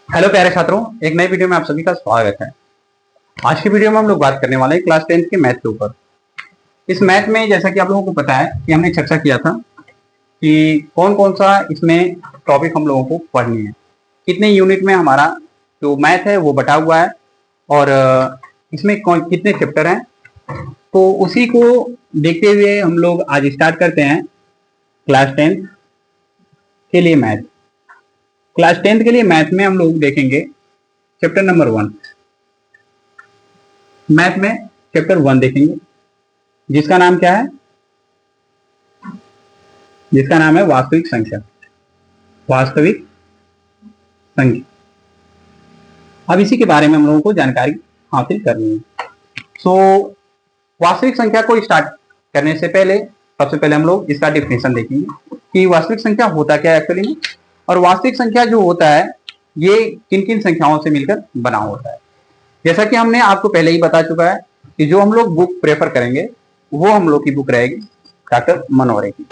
Hello प्यारे छात्रों, एक नई वीडियो में आप सभी का स्वागत है। आज की वीडियो में हम लोग बात करने वाले हैं क्लास 10 के मैथ के ऊपर। इस मैथ में जैसा कि आप लोगों को पता है कि हमने चर्चा किया था कि कौन कौन सा इसमें टॉपिक हम लोगों को पढ़नी है, कितने यूनिट में हमारा जो मैथ है वो बटा हुआ है और इसमें कौन कितने चैप्टर हैं। तो उसी को देखते हुए हम लोग आज स्टार्ट करते हैं क्लास 10 के लिए मैथ। क्लास 10 के लिए मैथ में हम लोग देखेंगे चैप्टर नंबर 1। मैथ में चैप्टर 1 देखेंगे जिसका नाम क्या है, जिसका नाम है वास्तविक संख्या। वास्तविक संख्या। अब इसी के बारे में हम लोगों को जानकारी हासिल करनी है। सो वास्तविक संख्या को स्टार्ट करने से पहले सबसे पहले हम लोग इसका डिफिनेशन देखेंगे कि वास्तविक संख्या होता क्या है एक्चुअली में, और वास्तविक संख्या जो होता है ये किन किन संख्याओं से मिलकर बना होता है। जैसा कि हमने आपको पहले ही बता चुका है कि जो हम लोग बुक प्रेफर करेंगे वो हम लोग की बुक रहेगी डॉक्टर मनोहरे की।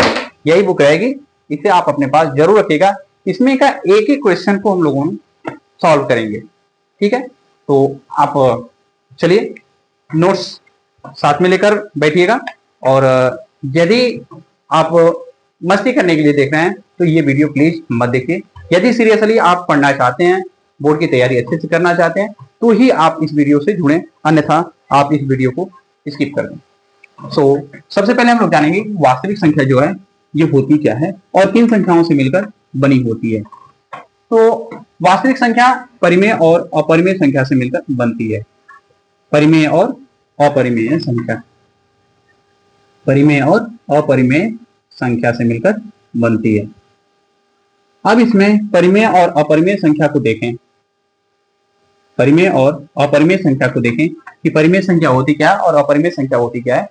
यही बुक रहेगी, इसे आप अपने पास जरूर रखिएगा। इसमें का एक एक क्वेश्चन को हम लोगों सॉल्व करेंगे, ठीक है। तो आप चलिए नोट्स साथ में लेकर बैठिएगा, और यदि आप मस्ती करने के लिए देख रहे हैं तो ये वीडियो प्लीज मत देखिए। यदि सीरियसली आप पढ़ना चाहते हैं, बोर्ड की तैयारी अच्छे से करना चाहते हैं, तो ही आप इस वीडियो से जुड़ें, अन्यथा आप इस वीडियो को स्किप कर दें। सबसे पहले हम लोग जानेंगे वास्तविक संख्या जो है ये होती क्या है और किन संख्याओं से मिलकर बनी होती है। तो वास्तविक संख्या परिमेय और अपरिमेय संख्या से मिलकर बनती है। परिमेय और अपरिमेय संख्या, परिमेय और अपरिमेय संख्या से मिलकर बनती है। अब इसमें परिमेय और अपरिमेय संख्या को देखें। परिमेय और अपरिमेय संख्या को देखें कि परिमेय संख्या होती क्या है और अपरिमेय संख्या होती क्या है।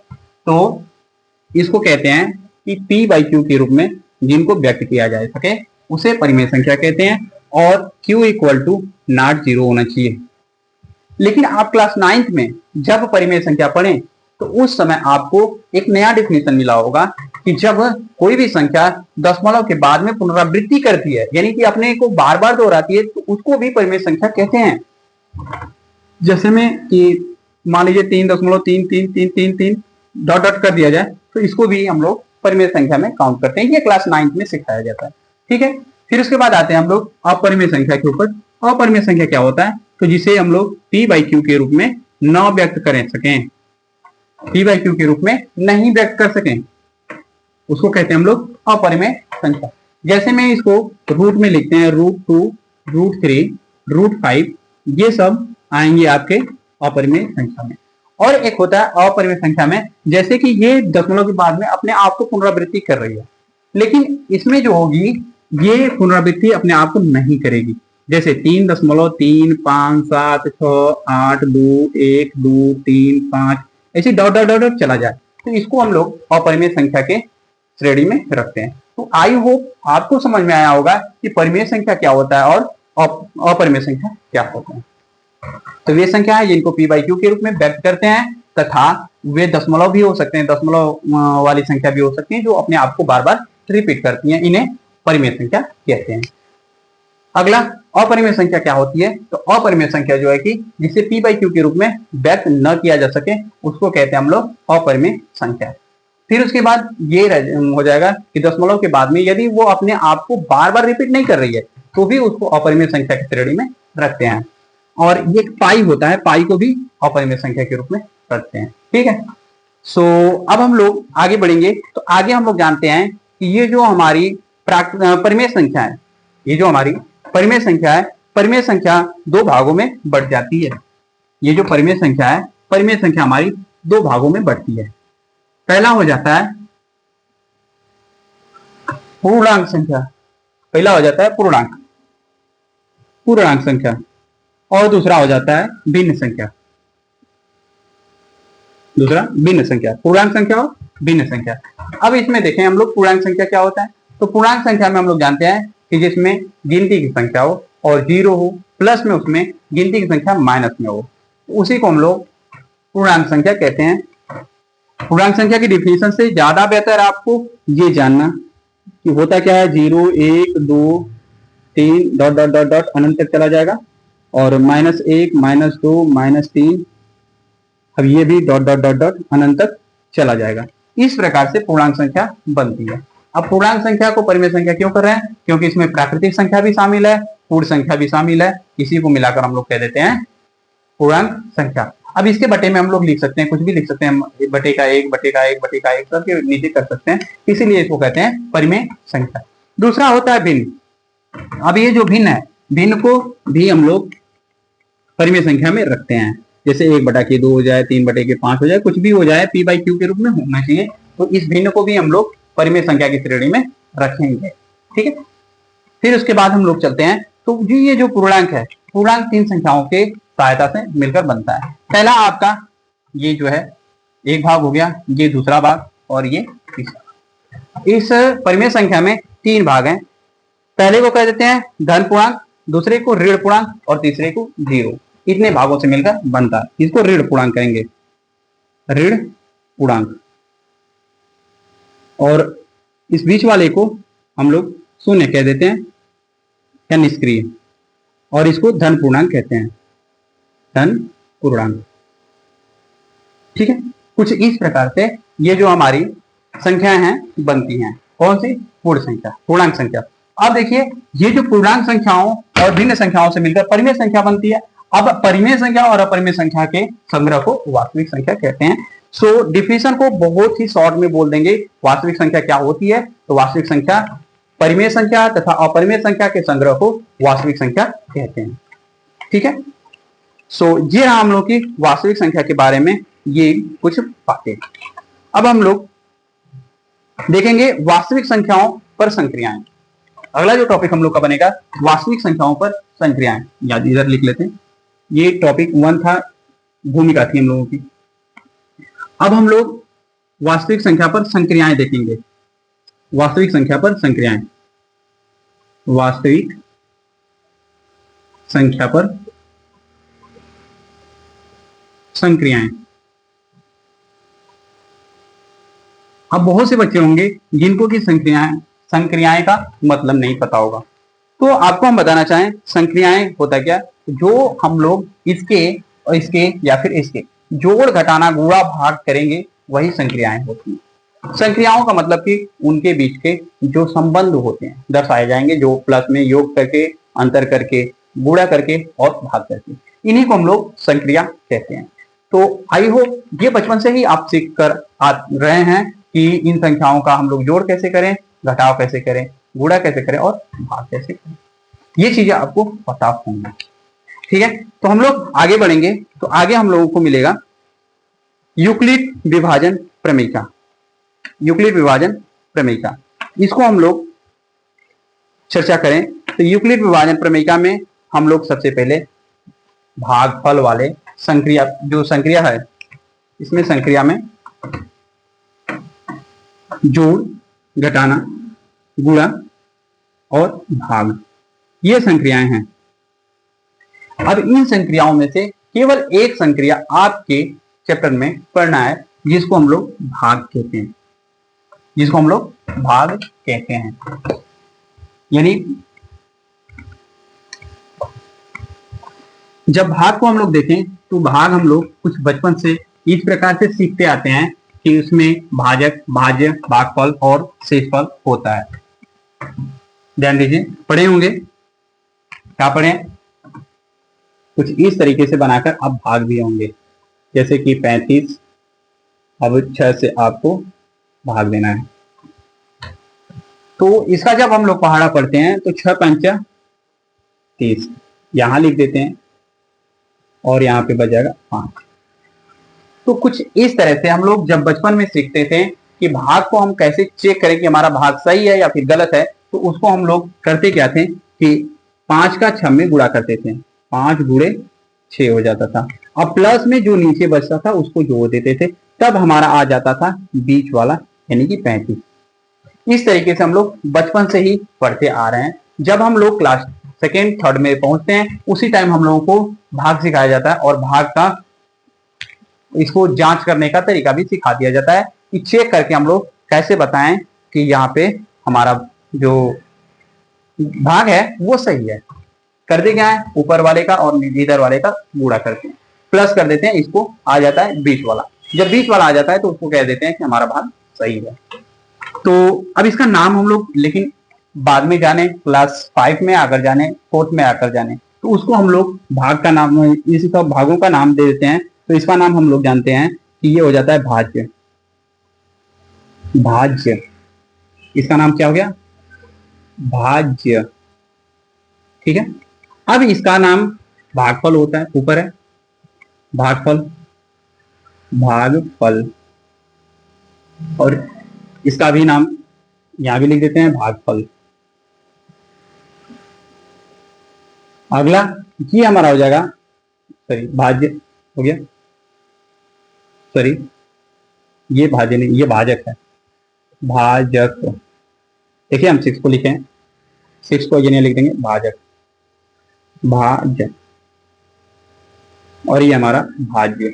तो इसको कहते हैं कि p/q के रूप में जिनको व्यक्त किया जा सके उसे परिमेय संख्या कहते हैं, और q = नॉट 0 होना चाहिए। लेकिन आप क्लास 9th में जब परिमेय संख्या पढ़ें तो उस समय आपको एक नया डिफिनेशन मिला होगा कि जब कोई भी संख्या दशमलव के बाद में पुनरावृत्ति करती है, यानी कि अपने को बार बार दोहराती है, तो उसको भी परिमेय संख्या कहते हैं। जैसे में कि मान लीजिए 3.3333 डॉट डॉट कर दिया जाए तो इसको भी हम लोग परिमेय संख्या में काउंट करते हैं। ये क्लास 9th में सिखाया जाता है, ठीक है। फिर उसके बाद आते हैं हम लोग अपरिमेय संख्या के ऊपर। अपरिमेय संख्या क्या होता है, तो जिसे हम लोग p/q के रूप में न व्यक्त कर सकें, p/q के रूप में नहीं व्यक्त कर सकें, उसको कहते हैं हम लोग अपरिमेय संख्या। जैसे में इसको रूट में लिखते हैं, √2, √3, √5, ये सब आएंगे आपके अपरिमेय संख्या में। और एक होता है अपरिमेय संख्या में, जैसे कि ये दशमलव के बाद में अपने आप को पुनरावृत्ति कर रही है, लेकिन इसमें जो होगी ये पुनरावृत्ति अपने आप को नहीं करेगी। जैसे 3.3, 5, 7, 6, 8, 2, 1, 2, 3, 5 ऐसे डॉट डॉट डॉट डॉट चला जाए, तो इसको हम लोग अपरिमेय संख्या के श्रेणी में रखते हैं। तो आई होप आपको समझ में आया होगा कि परिमेय संख्या क्या होता है और अपरिमेय संख्या क्या होता है। तो वे संख्या है जिनको p/q के रूप में व्यक्त करते हैं, तथा वे दशमलव भी हो सकते हैं, दशमलव वाली संख्या भी हो सकती है जो अपने आप को बार बार रिपीट करती हैं, इन्हें परिमेय संख्या कहते हैं। अगला अपरिमेय संख्या क्या होती है, तो अपरिमेय संख्या जो है कि जिसे p/q के रूप में व्यक्त न किया जा सके उसको कहते हैं हम लोग अपरिमेय संख्या। फिर उसके बाद ये हो जाएगा कि दशमलव के बाद में यदि वो अपने आप को बार बार रिपीट नहीं कर रही है तो भी उसको अपरिमेय संख्या की श्रेणी में रखते हैं। और ये पाई होता है, पाई को भी अपरिमेय संख्या के रूप में रखते हैं, ठीक है। अब हम लोग आगे बढ़ेंगे। तो आगे हम लोग जानते हैं कि ये जो हमारी परिमेय संख्या है, ये जो हमारी परिमेय संख्या है, परिमेय संख्या दो भागों में बढ़ जाती है। ये जो परिमेय संख्या है, परिमेय संख्या हमारी दो भागों में बढ़ती है। पहला हो जाता है पूर्णांक संख्या, पहला हो जाता है पूर्णांक संख्या, और दूसरा हो जाता है भिन्न संख्या। दूसरा भिन्न संख्या, पूर्णांक संख्या और भिन्न संख्या। अब इसमें देखें हम लोग पूर्णांक संख्या क्या होता है। तो पूर्णांक संख्या में हम लोग जानते हैं कि जिसमें गिनती की संख्या हो और 0 हो, प्लस में उसमें गिनती की संख्या माइनस में हो, उसी को हम लोग पूर्णांक संख्या कहते हैं। पूर्णांक संख्या की डिफिनेशन से ज्यादा बेहतर आपको ये जानना कि होता क्या है। 0, 1, 2, 3 डॉट डॉट डॉट डॉट अनंत तक चला जाएगा, और -1 -2 -3, अब ये भी डॉट डॉट डॉट डॉट अनंत तक चला जाएगा। इस प्रकार से पूर्णांक संख्या बनती है। अब पूर्णांक संख्या को परिमेय संख्या क्यों कर रहे हैं? क्योंकि इसमें प्राकृतिक संख्या भी शामिल है, पूर्ण संख्या भी शामिल है, इसी को मिलाकर हम लोग कह देते हैं पूर्णांक संख्या। अब इसके बटे में हम लोग लिख सकते हैं, कुछ भी लिख सकते हैं, बटे का 1 बटे का 1 बटे का 1 करके नीचे कर सकते हैं, इसीलिए इसको कहते हैं परिमेय संख्या। दूसरा होता है भिन्न। अब ये जो भिन्न है, भिन्न को भी हम लोग परिमेय संख्या में रखते हैं, जैसे 1/2 हो जाए, 3/5 हो जाए, कुछ भी हो जाए, p/q के रूप में होना चाहिए। तो इस भिन्न को भी हम लोग परिमेय संख्या की श्रेणी में रखेंगे, ठीक है। फिर उसके बाद हम लोग चलते हैं, तो जी ये जो पूर्णांक है, पूर्णांक 3 संख्याओं के सहायता से मिलकर बनता है। पहला आपका ये जो है एक भाग हो गया, ये दूसरा भाग और ये तीसरा। इस परिमेय संख्या में 3 भाग हैं। पहले को कह देते हैं धन पूर्णांक, दूसरे को ऋण पूर्णांक और तीसरे को 0। इतने भागों से मिलकर बनता है, इसको ऋण पूर्णांक कहेंगे, ऋण पूर्णांक। और इस बीच वाले को हम लोग शून्य कह देते हैं या निष्क्रिय, और इसको धन पूर्णांक कहते हैं, धन पूर्णांक, ठीक है। कुछ इस प्रकार से ये जो हमारी संख्याएं हैं बनती हैं। कौन सी? पूर्ण संख्या, पूर्णांक संख्या। अब देखिए ये जो पूर्णांक संख्याओं और भिन्न संख्याओं से मिलकर परिमेय संख्या बनती है। अब परिमेय संख्या और अपरिमेय संख्या के संग्रह को वास्तविक संख्या कहते हैं। सो डिफिनेशन को बहुत ही शॉर्ट में बोल देंगे। वास्तविक संख्या क्या होती है? तो वास्तविक संख्या परिमेय संख्या तथा अपरिमेय संख्या के संग्रह को वास्तविक संख्या कहते हैं, ठीक है। सो ये रहा हम लोग की वास्तविक संख्या के बारे में ये कुछ बातें। अब हम लोग देखेंगे वास्तविक संख्याओं पर संक्रियाएं। अगला जो टॉपिक हम लोग का बनेगा वास्तविक संख्याओं पर संक्रियाएं, याद इधर लिख लेते हैं। ये टॉपिक 1 था, भूमिका थी हम लोगों की। अब हम लोग वास्तविक संख्या पर संक्रियाएं देखेंगे। वास्तविक संख्या पर संक्रियाएं, वास्तविक संख्या पर संक्रियाएं। अब बहुत से बच्चे होंगे जिनको की संक्रियाएं का मतलब नहीं पता होगा, तो आपको हम बताना चाहें संक्रियाएं होता क्या। जो हम लोग इसके और इसके या फिर इसके जोड़ घटाना गुणा भाग करेंगे वही संक्रियाएं होती हैं। संक्रियाओं का मतलब कि उनके बीच के जो संबंध होते हैं दर्शाए जाएंगे, जो प्लस में योग करके, अंतर करके, गुणा करके और भाग करके, इन्हीं को हम लोग संक्रिया कहते हैं। तो आई होप ये बचपन से ही आप सीख कर आ रहे हैं कि इन संख्याओं का हम लोग जोड़ कैसे करें, घटाव कैसे करें, गुणा कैसे करें और भाग कैसे करें, ये चीजें आपको पता होंगी, ठीक है। तो हम लोग आगे बढ़ेंगे, तो आगे हम लोगों को मिलेगा यूक्लिड विभाजन प्रमेयिका। यूक्लिड विभाजन प्रमेयिका, इसको हम लोग चर्चा करें तो यूक्लिड विभाजन प्रमेयिका में हम लोग सबसे पहले भागफल वाले संक्रिया, जो संक्रिया है इसमें संक्रिया में जोड़, घटाना, गुणा और भाग, ये संक्रियाएं हैं। अब इन संक्रियाओं में से केवल एक संक्रिया आपके चैप्टर में पढ़ना है जिसको हम लोग भाग कहते हैं, जिसको हम लोग भाग कहते हैं। यानी जब भाग को हम लोग देखें तो भाग हम लोग कुछ बचपन से इस प्रकार से सीखते आते हैं कि उसमें भाजक, भाज्य, भागफल और शेषफल होता है। ध्यान दीजिए, पढ़े होंगे, क्या पढ़े? कुछ इस तरीके से बनाकर अब भाग भी होंगे, जैसे कि 35, अब 6 से आपको भाग देना है। तो इसका जब हम लोग पहाड़ा पढ़ते हैं तो 6 पंचा 30 यहां लिख देते हैं और यहाँ पे बच जाएगा 5। तो कुछ इस तरह से हम लोग जब बचपन में सीखते थे कि भाग को हम कैसे चेक करें कि हमारा भाग सही है या फिर गलत है, तो उसको हम लोग करते क्या थे कि 5 का 6 में गुणा करते थे, 5 गुणे 6 हो जाता था। अब प्लस में जो नीचे बचता था उसको जोड़ देते थे, तब हमारा आ जाता था बीच वाला यानी कि 35। इस तरीके से हम लोग बचपन से ही पढ़ते आ रहे हैं। जब हम लोग क्लास 2nd 3rd में पहुंचते हैं उसी टाइम हम लोगों को भाग सिखाया जाता है और भाग का इसको जांच करने का तरीका भी सिखा दिया जाता है कि चेक करके हम लोग कैसे बताएं कि यहाँ पे हमारा जो भाग है वो सही है, करते क्या है ऊपर वाले का और इधर वाले का गुणा करते हैं, प्लस कर देते हैं, इसको आ जाता है बीच वाला। जब बीच वाला आ जाता है तो उसको कह देते हैं कि हमारा भाग सही है। तो अब इसका नाम हम लोग लेकिन बाद में जाने, क्लास 5 में आकर जाने, 4th में आकर जाने, तो उसको हम लोग भाग का नाम, इसी का भागों का नाम दे देते हैं। तो इसका नाम हम लोग जानते हैं कि ये हो जाता है भाज्य। भाज्य, इसका नाम क्या हो गया, भाज्य। ठीक है, अब इसका नाम भागफल होता है, ऊपर है भागफल, भागफल, और इसका भी नाम यहां भी लिख देते हैं भागफल। अगला ये हमारा हो जाएगा, सॉरी भाज्य हो गया, सॉरी ये भाज्य नहीं, ये भाजक है, भाजक। देखिए हम 6 को लिखे हैं, 6 को ये लिख देंगे भाजक, भाजक, और ये हमारा भाज्य,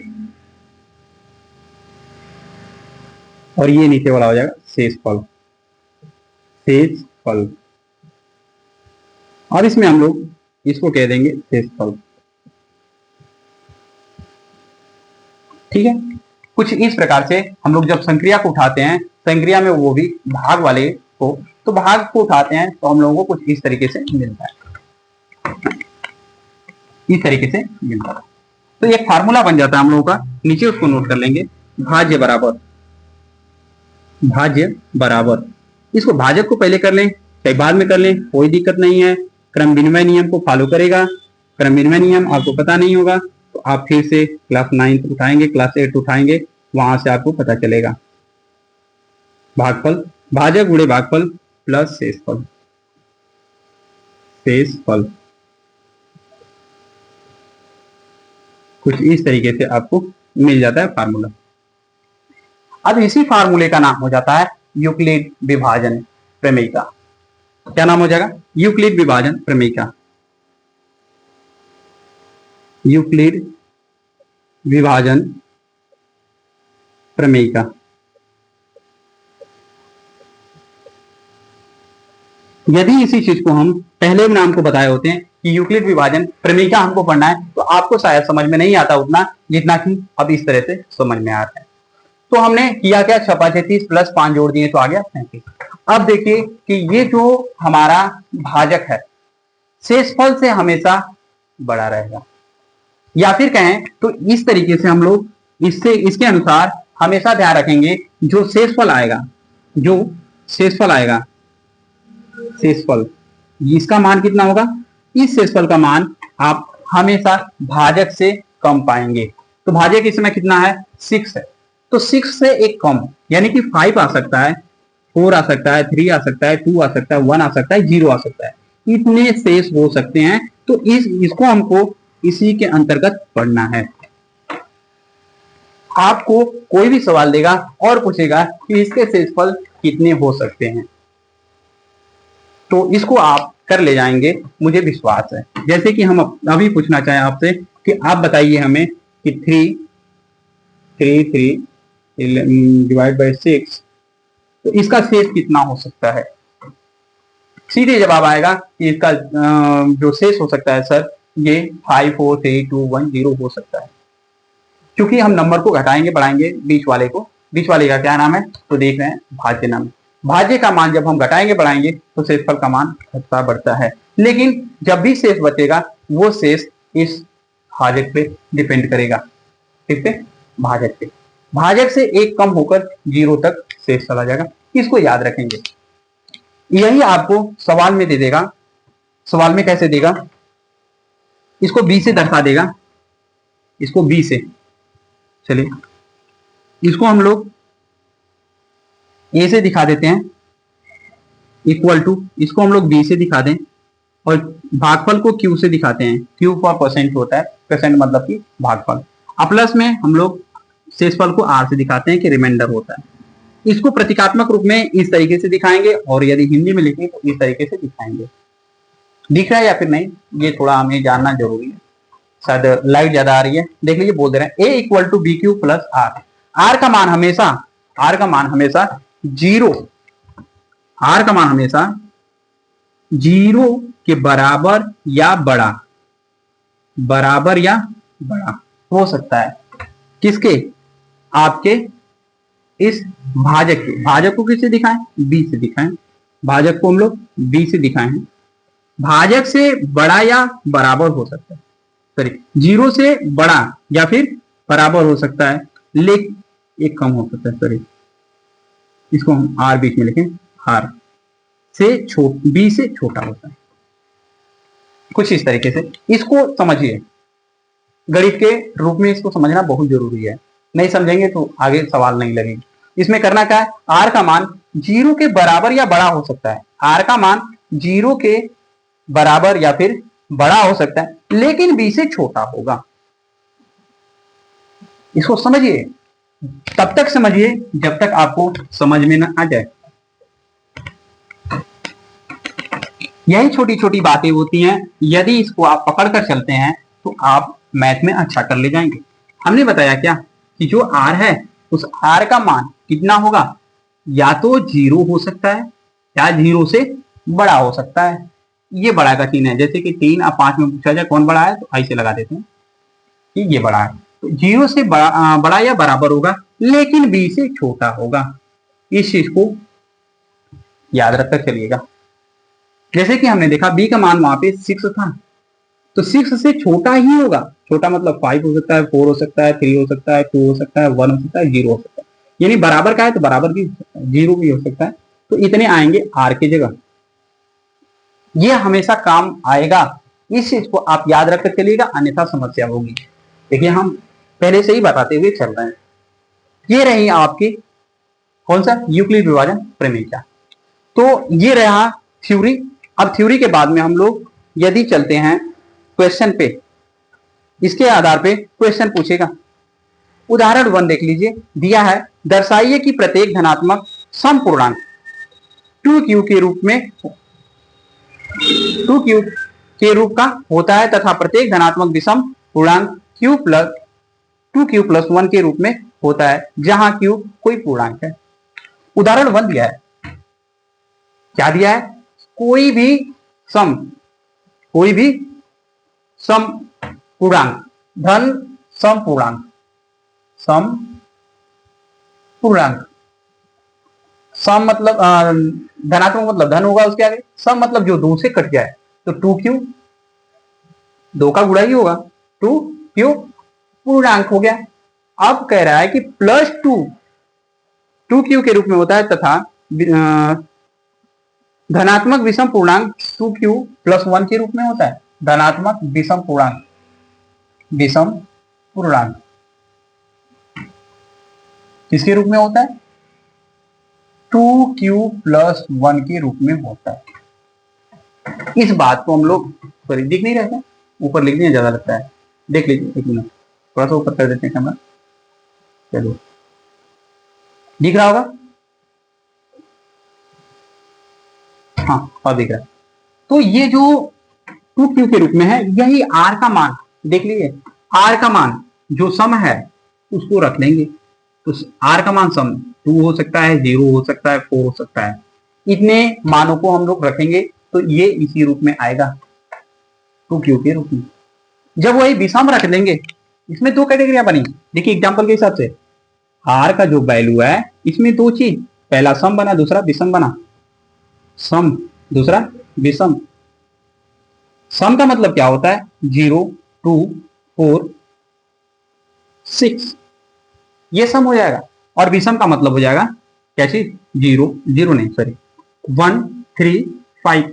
और ये नीचे वाला हो जाएगा शेषफल, शेषफल। और इसमें हम लोग इसको कह देंगे शेषफल। ठीक है, कुछ इस प्रकार से हम लोग जब संक्रिया को उठाते हैं, संक्रिया में वो भी भाग वाले को, तो भाग को उठाते हैं तो हम लोगों को कुछ इस तरीके से मिलता है, इस तरीके से मिलता है। तो एक फार्मूला बन जाता है हम लोगों का, नीचे उसको नोट कर लेंगे, भाज्य बराबर, भाज्य बराबर, इसको भाजक को पहले कर लें चाहे बाद में कर लें, कोई दिक्कत नहीं है। क्रम विनिमय नियम को फॉलो करेगा, क्रम विनिमय नियम आपको पता नहीं होगा तो आप फिर से क्लास 9 उठाएंगे, क्लास 8 उठाएंगे, वहां से आपको पता चलेगा। भागफल, भाजक गुणे भागफल प्लस शेषफल, शेषफल, कुछ इस तरीके से आपको मिल जाता है फार्मूला। अब इसी फार्मूले का नाम हो जाता है यूक्लिड विभाजन प्रमेय का। क्या नाम हो जाएगा, यूक्लिड विभाजन प्रमेय का, यूक्लिड विभाजन प्रमेय का। यदि इसी चीज को हम पहले नाम को बताए होते हैं कि यूक्लिड विभाजन प्रमेय का हमको पढ़ना है, तो आपको शायद समझ में नहीं आता उतना जितना कि अब इस तरह से समझ में आता है। तो हमने किया क्या, 6×5 प्लस 5 जोड़ दिए तो आ गया 35। अब देखिए कि ये जो हमारा भाजक है शेषफल से हमेशा बड़ा रहेगा, या फिर कहें तो इस तरीके से हम लोग इससे इसके अनुसार हमेशा ध्यान रखेंगे, जो शेषफल आएगा, जो शेषफल आएगा, शेषफल इसका मान कितना होगा, इस शेषफल का मान आप हमेशा भाजक से कम पाएंगे। तो भाजक इस समय कितना है, 6 है, तो 6 से एक कम, यानी कि 5 आ सकता है, 4 आ सकता है, 3 आ सकता है, 2 आ सकता है, 1 आ सकता है, 0 आ सकता है, इतने शेष हो सकते हैं। तो इसको हमको इसी के अंतर्गत पढ़ना है। आपको कोई भी सवाल देगा और पूछेगा कि इसके शेषफल कितने हो सकते हैं, तो इसको आप कर ले जाएंगे, मुझे विश्वास है। जैसे कि हम अभी पूछना चाहें आपसे कि आप बताइए हमें कि 3 डिवाइड बाई 6, तो इसका शेष कितना हो सकता है। सीधे जवाब आएगा कि इसका जो शेष हो सकता है सर, ये 5 4 3 2 1 0 हो सकता है। क्योंकि हम नंबर को घटाएंगे बढ़ाएंगे, बीच वाले को, बीच वाले का क्या नाम है, तो देख रहे हैं भाज्य नाम। भाज्य का मान जब हम घटाएंगे बढ़ाएंगे तो शेषफल का मान घटता बढ़ता है, लेकिन जब भी शेष बचेगा वो शेष इस भाजक पे डिपेंड करेगा, ठीक है, भाजक पे। भाजक से एक कम होकर 0 तक शेष चला जाएगा, इसको याद रखेंगे। यही आपको सवाल में दे देगा। सवाल में कैसे देगा, इसको b से दर्शा देगा, इसको b से, चलिए इसको हम लोग a से दिखा देते हैं, इक्वल टू, इसको हम लोग b से दिखा दें, और भागफल को q से दिखाते हैं। q फॉर परसेंट होता है, परसेंट मतलब कि भागफल। प्लस में हम लोग शेषफल को r से दिखाते हैं कि रिमाइंडर होता है। इसको प्रतीकात्मक रूप में इस तरीके से दिखाएंगे, और यदि हिंदी में लिखें तो इस तरीके से दिखाएंगे। दिख रहा है या फिर नहीं, ये थोड़ा हमें जानना जरूरी है, शायद लाइट ज्यादा आ रही है। देख लीजिए, बोल दे रहे हैं a equal to B Q plus R. R का मान हमेशा 0, आर का मान हमेशा जीरो के बराबर या बड़ा, बराबर या बड़ा हो सकता है किसके, आपके इस भाजक के। भाजक को किससे दिखाएं, बी से दिखाएं। भाजक को हम लोग बी से दिखाए हैं। भाजक से बड़ा या बराबर हो सकता है, सॉरी जीरो से बड़ा या फिर बराबर हो सकता है, लेकिन एक कम हो सकता है, सॉरी इसको हम आर बीच में लिखें, आर से बी से छोटा होता है, कुछ इस तरीके से इसको समझिए। गणित के रूप में इसको समझना बहुत जरूरी है, नहीं समझेंगे तो आगे सवाल नहीं लगेंगे। इसमें करना क्या है, आर का मान जीरो के बराबर या बड़ा हो सकता है, आर का मान जीरो के बराबर या फिर बड़ा हो सकता है, लेकिन बी से छोटा होगा। इसको समझिए, तब तक समझिए जब तक आपको समझ में ना आ जाए। यही छोटी छोटी बातें होती हैं, यदि इसको आप पकड़ कर चलते हैं तो आप मैथ में अच्छा कर ले जाएंगे। हमने बताया क्या कि जो आर है उस आर का मान कितना होगा, या तो जीरो हो सकता है या जीरो से बड़ा हो सकता है। ये बड़ा का चिन्ह है, जैसे कि 3 और 5 में पूछा जाए कौन बड़ा है तो ऐसे लगा देते हैं कि ये बड़ा है, तो जीरो से बड़ा या बराबर होगा, लेकिन बी से छोटा होगा। इस चीज को याद रखकर चलिएगा। जैसे कि हमने देखा बी का मान वहां पे 6 था, तो 6 से छोटा ही होगा। छोटा मतलब 5 हो सकता है, 4 हो सकता है, 3 हो सकता है, 2 हो सकता है, 1 हो सकता है, 0 हो सकता है। यानी बराबर का है तो बराबर भी हो सकता है, 0 भी हो सकता है। तो इतने आएंगे आर की जगह, ये हमेशा काम आएगा। इस चीज को आप याद रखकर चलिएगा, अन्यथा समस्या होगी। देखिए हम पहले से ही बताते हुए चल रहे हैं। ये रही आपकी कौन सा, यूक्लिड विभाजन प्रमेय का। तो ये रहा थ्योरी। अब थ्योरी के बाद में हम लोग यदि चलते हैं क्वेश्चन पे, इसके आधार पे क्वेश्चन पूछेगा। उदाहरण 1 देख लीजिए, दिया है दर्शाइए कि प्रत्येक धनात्मक समपूर्णांक 2q के रूप में 2q के रूप का होता है तथा प्रत्येक धनात्मक विषम पूर्णांक q प्लस 2q प्लस 1 के रूप में होता है, जहां q कोई पूर्णांक है। उदाहरण 1 दिया है, क्या दिया है, कोई भी सम पूर्णांक, धन सम पूर्णांक, सम मतलब धनात्मक मतलब धन होगा उसके आगे, सम मतलब जो 2 से कट जाए, तो 2q 2 का गुणा ही होगा, 2q पूर्णांक हो गया। अब कह रहा है कि प्लस 2q के रूप में होता है तथा धनात्मक विषम पूर्णांक 2q प्लस 1 के रूप में होता है। धनात्मक विषम पूर्णांक किसके रूप में होता है, 2q प्लस 1 के रूप में होता है। इस बात को हम लोग सॉरी दिख नहीं रहता, ऊपर लिखने ज्यादा लगता है, देख लीजिए एक मिनट, थोड़ा सा ऊपर कर देते हैं कैमरा, चलो दिख रहा होगा, हाँ और दिख रहा है। तो ये जो 2q के रूप में है, यही r का मान, देख लीजिए r का मान जो सम है उसको रख लेंगे, तो r का मान सम 2 हो सकता है, 0 हो सकता है, 4 हो सकता है, इतने मानों को हम लोग रखेंगे तो ये इसी रूप में आएगा, 2q के रूप में। जब वही विषम रख देंगे, इसमें 2 कैटेगरियां बनी। देखिए एग्जांपल के हिसाब से r का जो वैल्यू है इसमें 2 चीज, पहला सम बना, दूसरा विषम बना, सम दूसरा विषम। सम का मतलब क्या होता है, 0 2 4 6, ये सम हो जाएगा। और विषम का मतलब हो जाएगा क्या चीज, 0 0 नहीं सॉरी 1 3 5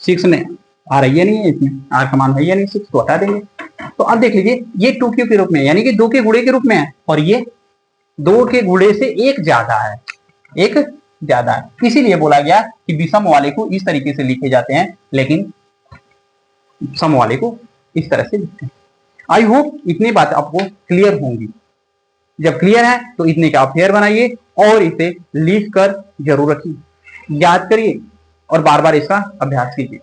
6 ने आ रही है नहीं है, इसमें आर का मान है या नहीं 6, तो हटा देंगे। तो अब देख लीजिए ये 2q के रूप में यानी कि 2 के गुणे के रूप में है, और ये 2 के गुणे से एक ज्यादा है, एक ज्यादा है। इसीलिए बोला गया कि विषम वाले को इस तरीके से लिखे जाते हैं, लेकिन सम वाले को इस तरह से लिखते हैं। आई होप इतनी बात आपको क्लियर होंगी। जब क्लियर है तो इतने का फेयर बनाइए और इसे लिख कर जरूर रखिए, याद करिए और बार बार इसका अभ्यास कीजिए,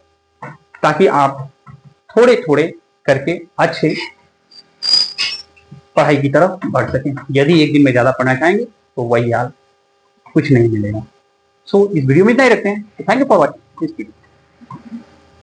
ताकि आप थोड़े थोड़े करके अच्छे पढ़ाई की तरफ बढ़ सकें। यदि एक दिन में ज्यादा पढ़ना चाहेंगे तो वही हाल, कुछ नहीं मिलेगा। सो इस वीडियो में इतना ही रखते हैं। Thank you for watching this video.